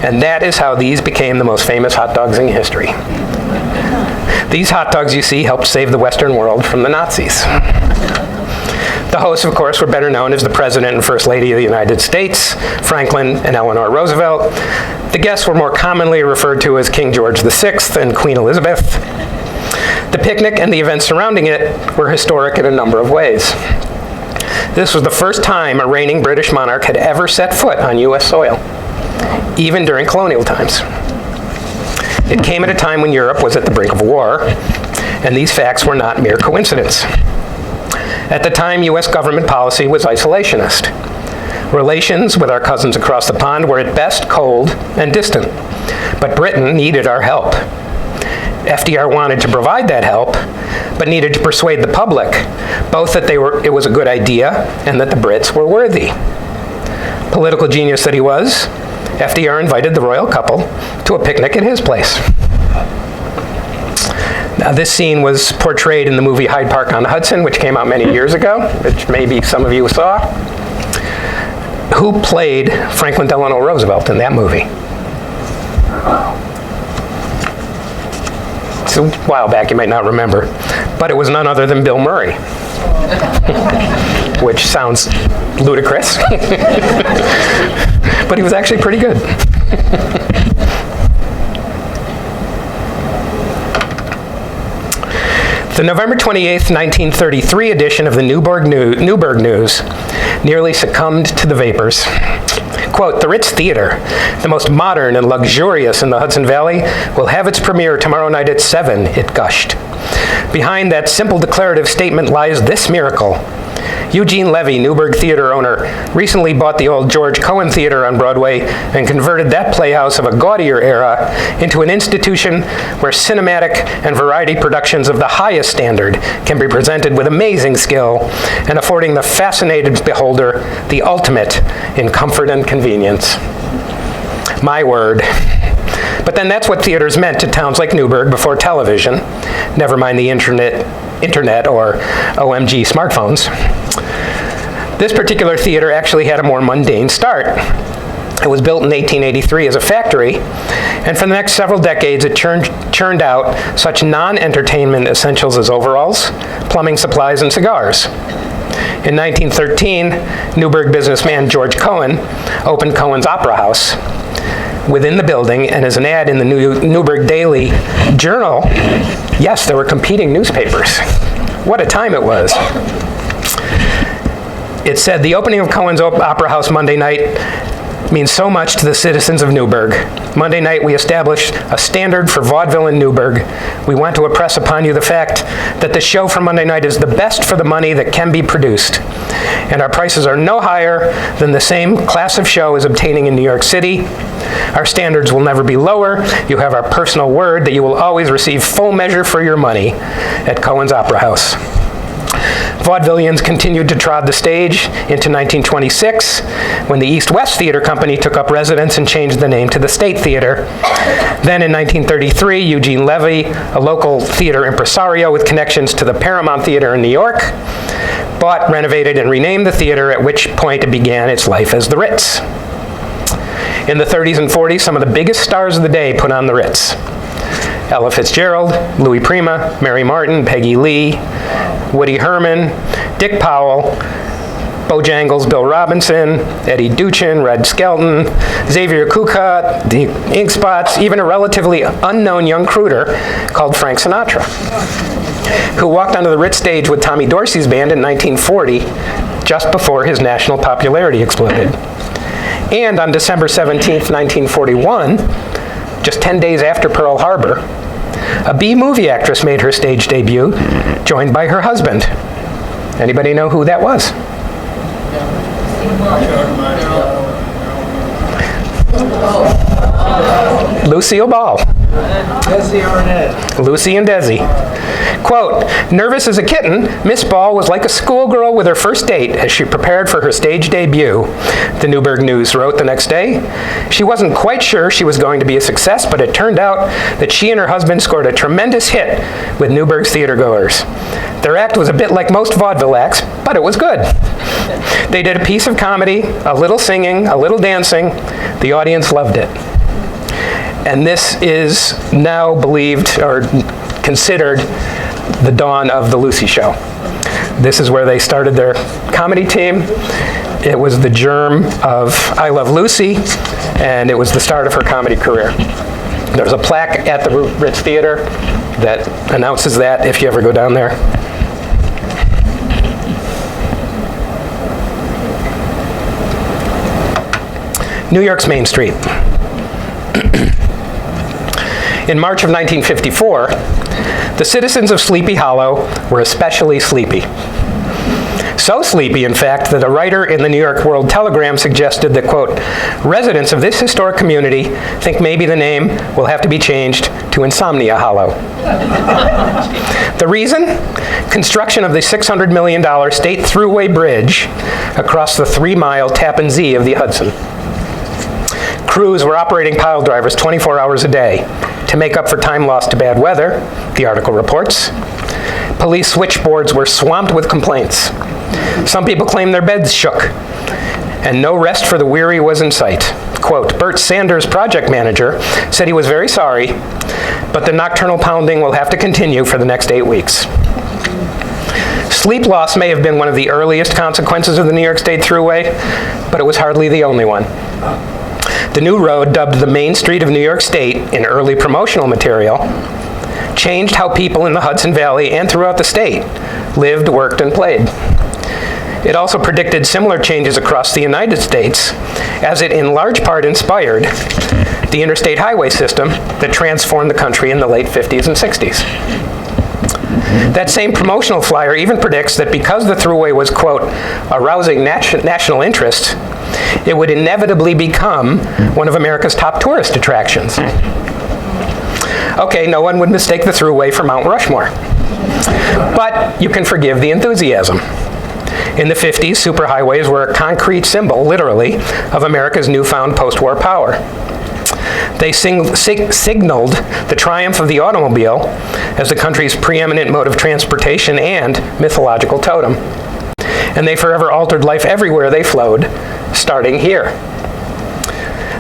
and that is how these became the most famous hot dogs in history. These hot dogs, you see, helped save the Western world from the Nazis. The hosts, of course, were better known as the President and First Lady of the United States, Franklin and Eleanor Roosevelt. The guests were more commonly referred to as King George VI and Queen Elizabeth. The picnic and the events surrounding it were historic in a number of ways. This was the first time a reigning British monarch had ever set foot on U.S. soil, even during colonial times. It came at a time when Europe was at the brink of war, and these facts were not mere coincidence. At the time, U.S. government policy was isolationist. Relations with our cousins across the pond were at best cold and distant, but Britain needed our help. FDR wanted to provide that help, but needed to persuade the public, both that it was a good idea and that the Brits were worthy. Political genius that he was, FDR invited the royal couple to a picnic at his place. Now, this scene was portrayed in the movie Hyde Park on Hudson, which came out many years ago, which maybe some of you saw. Who played Franklin Delano Roosevelt in that movie? It's a while back, you might not remember, but it was none other than Bill Murray, which sounds ludicrous, but he was actually pretty good. The November 28th, 1933 edition of the Newburgh News nearly succumbed to the vapors. Quote, "The Ritz Theater, the most modern and luxurious in the Hudson Valley, will have its premiere tomorrow night at 7, it gushed. Behind that simple declarative statement lies this miracle. Eugene Levy, Newburgh Theater owner, recently bought the old George Cohan Theater on Broadway and converted that playhouse of a gaudier era into an institution where cinematic and variety productions of the highest standard can be presented with amazing skill and affording the fascinated beholder the ultimate in comfort and convenience." My word. But then that's what theaters meant to towns like Newburgh before television, never mind the internet or OMG smartphones. This particular theater actually had a more mundane start. It was built in 1883 as a factory, and for the next several decades it churned out such non-entertainment essentials as overalls, plumbing supplies, and cigars. In 1913, Newburgh businessman George Cohan opened Cohan's Opera House within the building, and as an ad in the Newburgh Daily Journal, yes, there were competing newspapers. What a time it was. It said, "The opening of Cohan's Opera House Monday night means so much to the citizens of Newburgh. Monday night we established a standard for vaudeville in Newburgh. We want to impress upon you the fact that the show for Monday night is the best for the money that can be produced. And our prices are no higher than the same class of show is obtaining in New York City. Our standards will never be lower. You have our personal word that you will always receive full measure for your money at Cohan's Opera House." Vaudevillians continued to trod the stage into 1926, when the East-West Theater Company took up residence and changed the name to the State Theater. Then in 1933, Eugene Levy, a local theater impresario with connections to the Paramount Theater in New York, bought, renovated, and renamed the theater, at which point it began its life as the Ritz. In the 30s and 40s, some of the biggest stars of the day put on the Ritz. Ella Fitzgerald, Louis Prima, Mary Martin, Peggy Lee, Woody Herman, Dick Powell, Bojangles, Bill Robinson, Eddie Duchin, Red Skelton, Xavier Cucut, the Ink Spots, even a relatively unknown young crooner called Frank Sinatra, who walked onto the Ritz stage with Tommy Dorsey's band in 1940, just before his national popularity exploded. And on December 17th, 1941, just 10 days after Pearl Harbor, a B-movie actress made her stage debut, joined by her husband. Anybody know who that was? Lucille Ball. Desi Arnett. Lucy and Desi. Quote, nervous as a kitten, Miss Ball was like a schoolgirl with her first date as she prepared for her stage debut, the Newburgh News wrote the next day. She wasn't quite sure she was going to be a success, but it turned out that she and her husband scored a tremendous hit with Newburgh's theatergoers. Their act was a bit like most vaudeville acts, but it was good. They did a piece of comedy, a little singing, a little dancing. The audience loved it. And this is now believed or considered the dawn of the Lucy Show. This is where they started their comedy team. It was the germ of I Love Lucy, and it was the start of her comedy career. There's a plaque at the Ritz Theater that announces that if you ever go down there. New York's Main Street. In March of 1954, the citizens of Sleepy Hollow were especially sleepy. So sleepy, in fact, that a writer in the New York World Telegram suggested that, quote, residents of this historic community think maybe the name will have to be changed to Insomnia Hollow. The reason? Construction of the $600 million State Thruway Bridge across the 3-mile Tappan Zee of the Hudson. Crews were operating pile drivers 24 hours a day to make up for time lost to bad weather, the article reports. Police switchboards were swamped with complaints. Some people claimed their beds shook, and no rest for the weary was in sight. Quote, Bert Sanders, project manager, said he was very sorry, but the nocturnal pounding will have to continue for the next 8 weeks. Sleep loss may have been one of the earliest consequences of the New York State Thruway, but it was hardly the only one. The new road, dubbed the Main Street of New York State in early promotional material, changed how people in the Hudson Valley and throughout the state lived, worked, and played. It also predicted similar changes across the United States, as it in large part inspired the interstate highway system that transformed the country in the late 50s and 60s. That same promotional flyer even predicts that because the Thruway was, quote, arousing national interest, it would inevitably become one of America's top tourist attractions. Okay, no one would mistake the Thruway for Mount Rushmore. But you can forgive the enthusiasm. In the 50s, superhighways were a concrete symbol, literally, of America's newfound post-war power. They signaled the triumph of the automobile as the country's preeminent mode of transportation and mythological totem. And they forever altered life everywhere they flowed, starting here.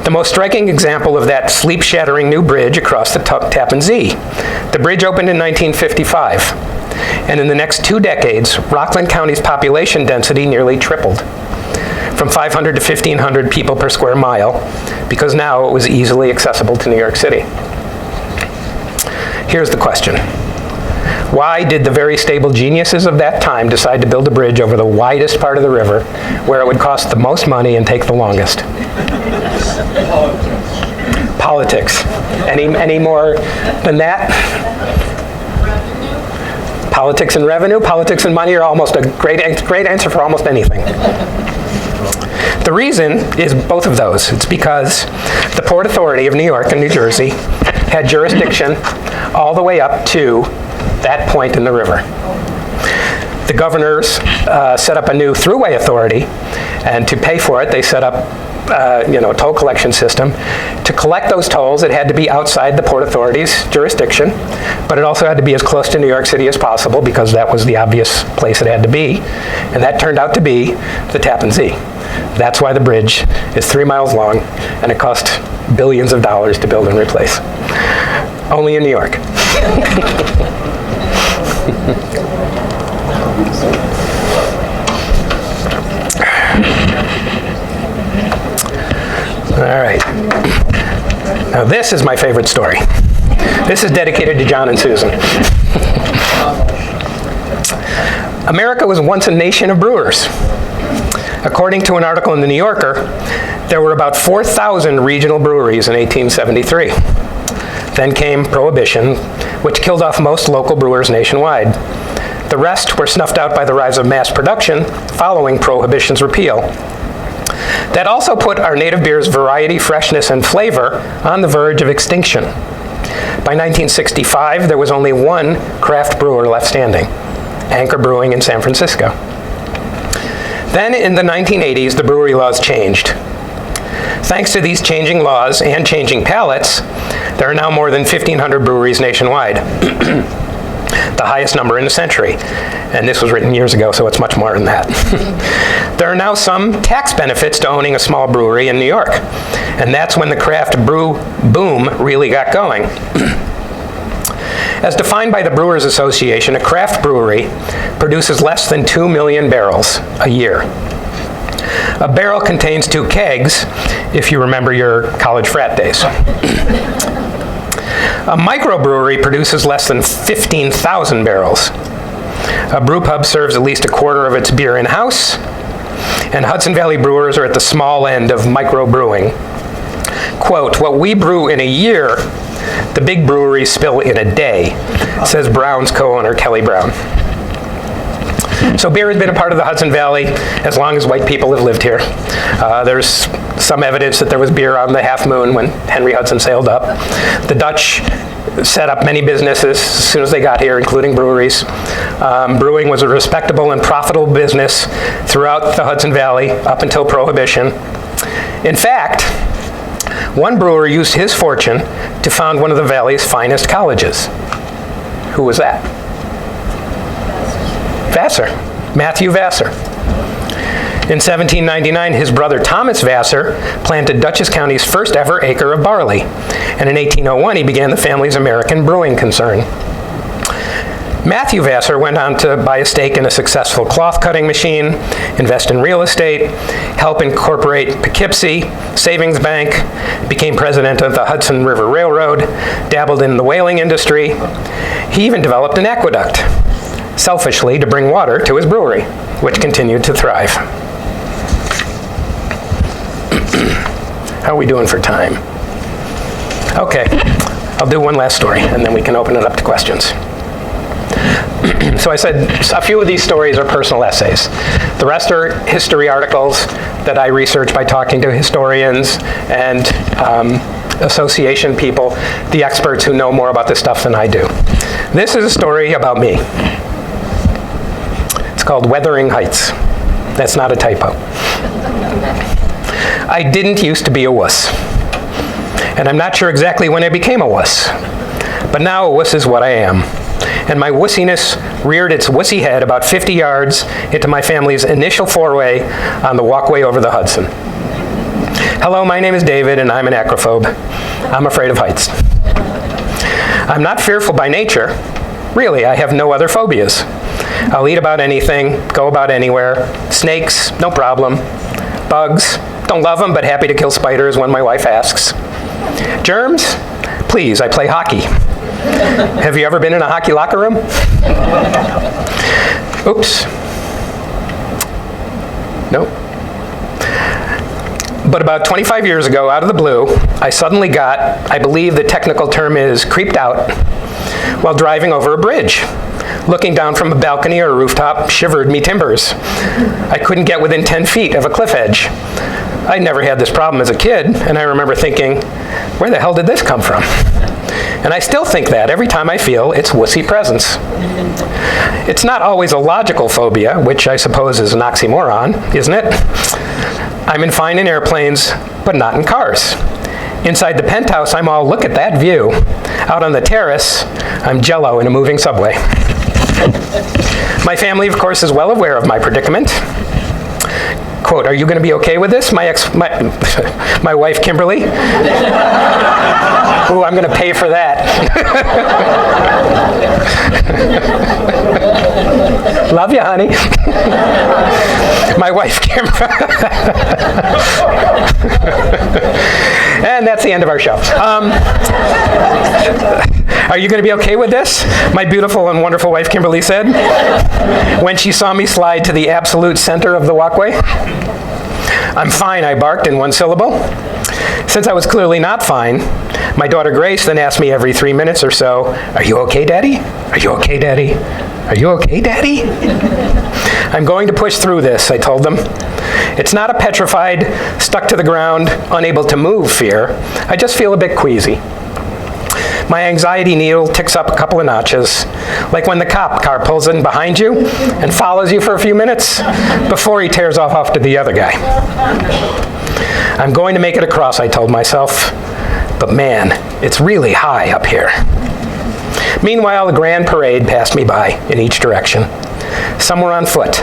The most striking example of that sleep-shattering new bridge across the Tappan Zee. The bridge opened in 1955, and in the next 2 decades, Rockland County's population density nearly tripled, from 500 to 1,500 people per square mile, because now it was easily accessible to New York City. Here's the question. Why did the very stable geniuses of that time decide to build a bridge over the widest part of the river, where it would cost the most money and take the longest? Politics. Any more than that? Politics and revenue? Politics and money are almost a great answer for almost anything. The reason is both of those. It's because the Port Authority of New York and New Jersey had jurisdiction all the way up to that point in the river. The governors set up a new thruway authority, and to pay for it, they set up a toll collection system. To collect those tolls, it had to be outside the Port Authority's jurisdiction, but it also had to be as close to New York City as possible because that was the obvious place it had to be, and that turned out to be the Tappan Zee. That's why the bridge is 3 miles long, and it cost billions of dollars to build and replace. Only in New York. All right. Now this is my favorite story. This is dedicated to John and Susan. America was once a nation of brewers. According to an article in The New Yorker, there were about 4,000 regional breweries in 1873. Then came Prohibition, which killed off most local brewers nationwide. The rest were snuffed out by the rise of mass production following Prohibition's repeal. That also put our native beer's variety, freshness, and flavor on the verge of extinction. By 1965, there was only one craft brewer left standing, Anchor Brewing in San Francisco. Then in the 1980s, the brewery laws changed. Thanks to these changing laws and changing palates, there are now more than 1,500 breweries nationwide, the highest number in a century. And this was written years ago, so it's much more than that. There are now some tax benefits to owning a small brewery in New York, and that's when the craft brew boom really got going. As defined by the Brewers Association, a craft brewery produces less than 2 million barrels a year. A barrel contains 2 kegs, if you remember your college frat days. A microbrewery produces less than 15,000 barrels. A brew pub serves at least a quarter of its beer in-house, and Hudson Valley brewers are at the small end of microbrewing. Quote, "What we brew in a year, the big breweries spill in a day," says Brown's co-owner Kelly Brown. So beer has been a part of the Hudson Valley as long as white people have lived here. There's some evidence that there was beer on the Half Moon when Henry Hudson sailed up. The Dutch set up many businesses as soon as they got here, including breweries. Brewing was a respectable and profitable business throughout the Hudson Valley up until Prohibition. In fact, one brewer used his fortune to found one of the Valley's finest colleges. Who was that? Vassar, Matthew Vassar. In 1799, his brother Thomas Vassar planted Dutchess County's first ever acre of barley, and in 1801 he began the family's American brewing concern. Matthew Vassar went on to buy a stake in a successful cloth cutting machine, invest in real estate, help incorporate Poughkeepsie Savings Bank, became president of the Hudson River Railroad, dabbled in the whaling industry. He even developed an aqueduct, selfishly to bring water to his brewery, which continued to thrive. How are we doing for time? Okay, I'll do one last story, and then we can open it up to questions. So I said a few of these stories are personal essays. The rest are history articles that I research by talking to historians and association people, the experts who know more about this stuff than I do. This is a story about me. It's called Wuthering Heights. That's not a typo. I didn't used to be a wuss. And I'm not sure exactly when I became a wuss. But now a wuss is what I am. And my wussiness reared its wussy head about 50 yards into my family's initial foray on the walkway over the Hudson. Hello, my name is David, and I'm an acrophobe. I'm afraid of heights. I'm not fearful by nature. Really, I have no other phobias. I'll eat about anything, go about anywhere. Snakes, no problem. Bugs, don't love them, but happy to kill spiders when my wife asks. Germs? Please, I play hockey. Have you ever been in a hockey locker room? Oops. Nope. But about 25 years ago, out of the blue, I suddenly got, I believe the technical term is creeped out, while driving over a bridge. Looking down from a balcony or a rooftop shivered me timbers. I couldn't get within 10 feet of a cliff edge. I'd never had this problem as a kid, and I remember thinking, where the hell did this come from? And I still think that every time I feel its wussy presence. It's not always a logical phobia, which I suppose is an oxymoron, isn't it? I'm fine in airplanes, but not in cars. Inside the penthouse, I'm all, look at that view. Out on the terrace, I'm jello in a moving subway. My family, of course, is well aware of my predicament. Quote, are you going to be okay with this? My wife, Kimberly. Ooh, I'm going to pay for that. Love you, honey. My wife, Kimberly. And that's the end of our show. Are you going to be okay with this? My beautiful and wonderful wife, Kimberly, said when she saw me slide to the absolute center of the walkway. I'm fine, I barked in one syllable. Since I was clearly not fine, my daughter Grace then asked me every 3 minutes or so, are you okay, Daddy? Are you okay, Daddy? Are you okay, Daddy? I'm going to push through this, I told them. It's not a petrified, stuck to the ground, unable to move fear. I just feel a bit queasy. My anxiety needle ticks up a couple of notches, like when the cop car pulls in behind you and follows you for a few minutes before he tears off to the other guy. I'm going to make it across, I told myself, but man, it's really high up here. Meanwhile, the grand parade passed me by in each direction. Some were on foot,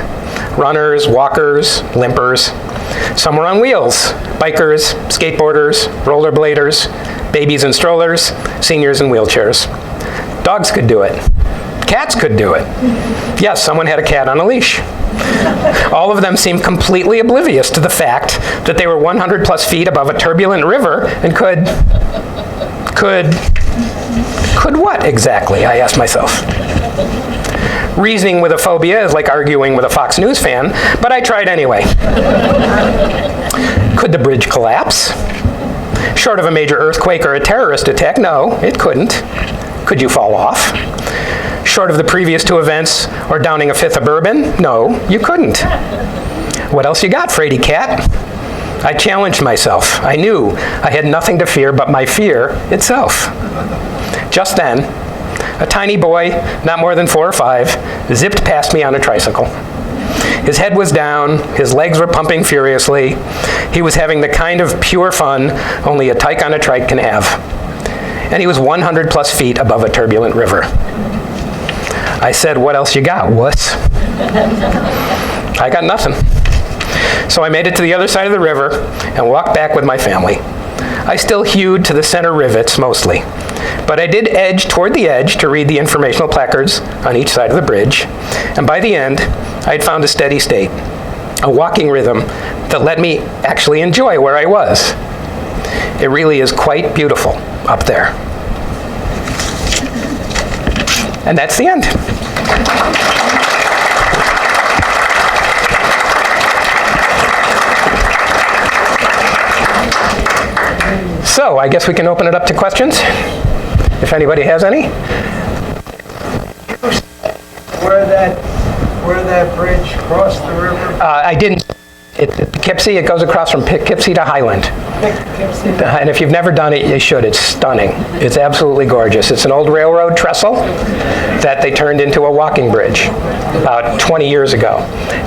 runners, walkers, limpers. Some were on wheels, bikers, skateboarders, rollerbladers, babies in strollers, seniors in wheelchairs. Dogs could do it. Cats could do it. Yes, someone had a cat on a leash. All of them seemed completely oblivious to the fact that they were 100 plus feet above a turbulent river and could what exactly, I asked myself. Reasoning with a phobia is like arguing with a Fox News fan, but I tried anyway. Could the bridge collapse? Short of a major earthquake or a terrorist attack, no, it couldn't. Could you fall off? Short of the previous two events or downing a fifth of bourbon, no, you couldn't. What else you got, Frady Cat? I challenged myself. I knew I had nothing to fear but my fear itself. Just then, a tiny boy, not more than 4 or 5, zipped past me on a tricycle. His head was down, his legs were pumping furiously. He was having the kind of pure fun only a tyke on a trike can have. And he was 100 plus feet above a turbulent river. I said, "What else you got, wuss?" I got nothing. So I made it to the other side of the river and walked back with my family. I still hewed to the center rivets mostly, but I did edge toward the edge to read the informational placards on each side of the bridge, and by the end, I had found a steady state, a walking rhythm that let me actually enjoy where I was. It really is quite beautiful up there. And that's the end. So I guess we can open it up to questions, if anybody has any. Where that bridge crossed the river? I didn't. Poughkeepsie, it goes across from Poughkeepsie to Highland. And if you've never done it, you should. It's stunning. It's absolutely gorgeous. It's an old railroad trestle that they turned into a walking bridge about 20 years ago.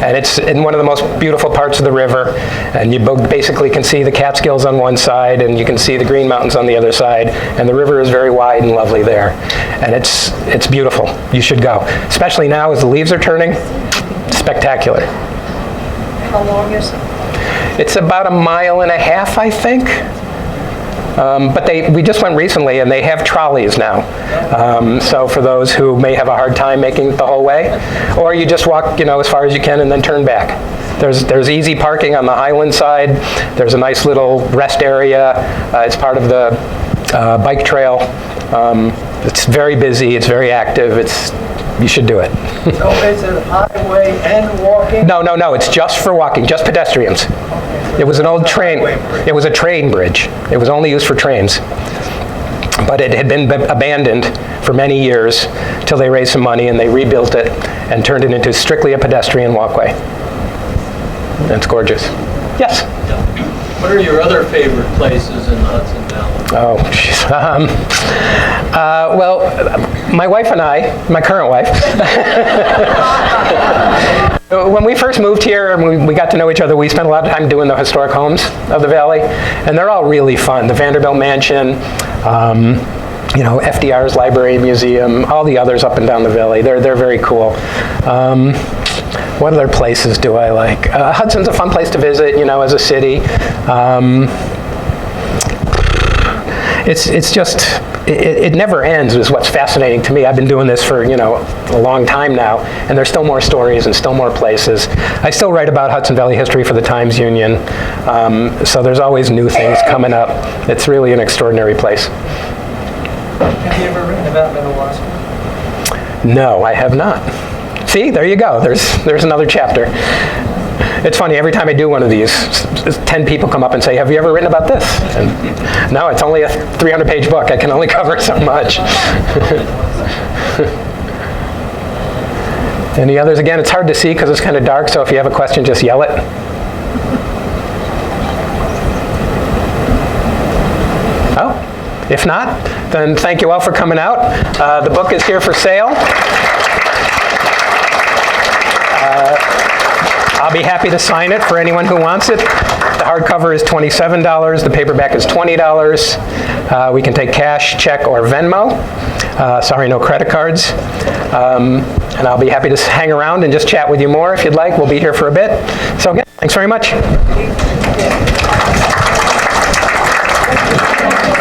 And it's in one of the most beautiful parts of the river. And you basically can see the Catskills on one side, and you can see the Green Mountains on the other side. And the river is very wide and lovely there. And it's beautiful. You should go. Especially now as the leaves are turning. Spectacular. How long is it? It's about 1.5 miles, I think. But we just went recently, and they have trolleys now. So for those who may have a hard time making it the whole way, or you just walk, as far as you can and then turn back. There's easy parking on the Highland side. There's a nice little rest area. It's part of the bike trail. It's very busy. It's very active. You should do it. So is it highway and walking? No. It's just for walking, just pedestrians. It was an old train. It was a train bridge. It was only used for trains. But it had been abandoned for many years till they raised some money and they rebuilt it and turned it into strictly a pedestrian walkway. And it's gorgeous. Yes? What are your other favorite places in the Hudson Valley? Oh, jeez. Well, my wife and I, my current wife, when we first moved here and we got to know each other, we spent a lot of time doing the historic homes of the valley, and they're all really fun. The Vanderbilt Mansion, FDR's Library Museum, all the others up and down the valley. They're very cool. What other places do I like? Hudson's a fun place to visit, as a city. It's just, it never ends is what's fascinating to me. I've been doing this for, a long time now, and there's still more stories and still more places. I still write about Hudson Valley history for the Times-Union, so there's always new things coming up. It's really an extraordinary place. Have you ever written about Minnewaska? No, I have not. See, there you go. There's another chapter. It's funny, every time I do one of these, 10 people come up and say, "Have you ever written about this?" And no, it's only a 300-page book. I can only cover so much. Any others? Again, it's hard to see because it's kind of dark, so if you have a question, just yell it. Oh, If not, then thank you all for coming out. The book is here for sale. I'll be happy to sign it for anyone who wants it. The hardcover is $27. The paperback is $20. We can take cash, check, or Venmo. Sorry, no credit cards. And I'll be happy to hang around and just chat with you more if you'd like. We'll be here for a bit. So again, thanks very much.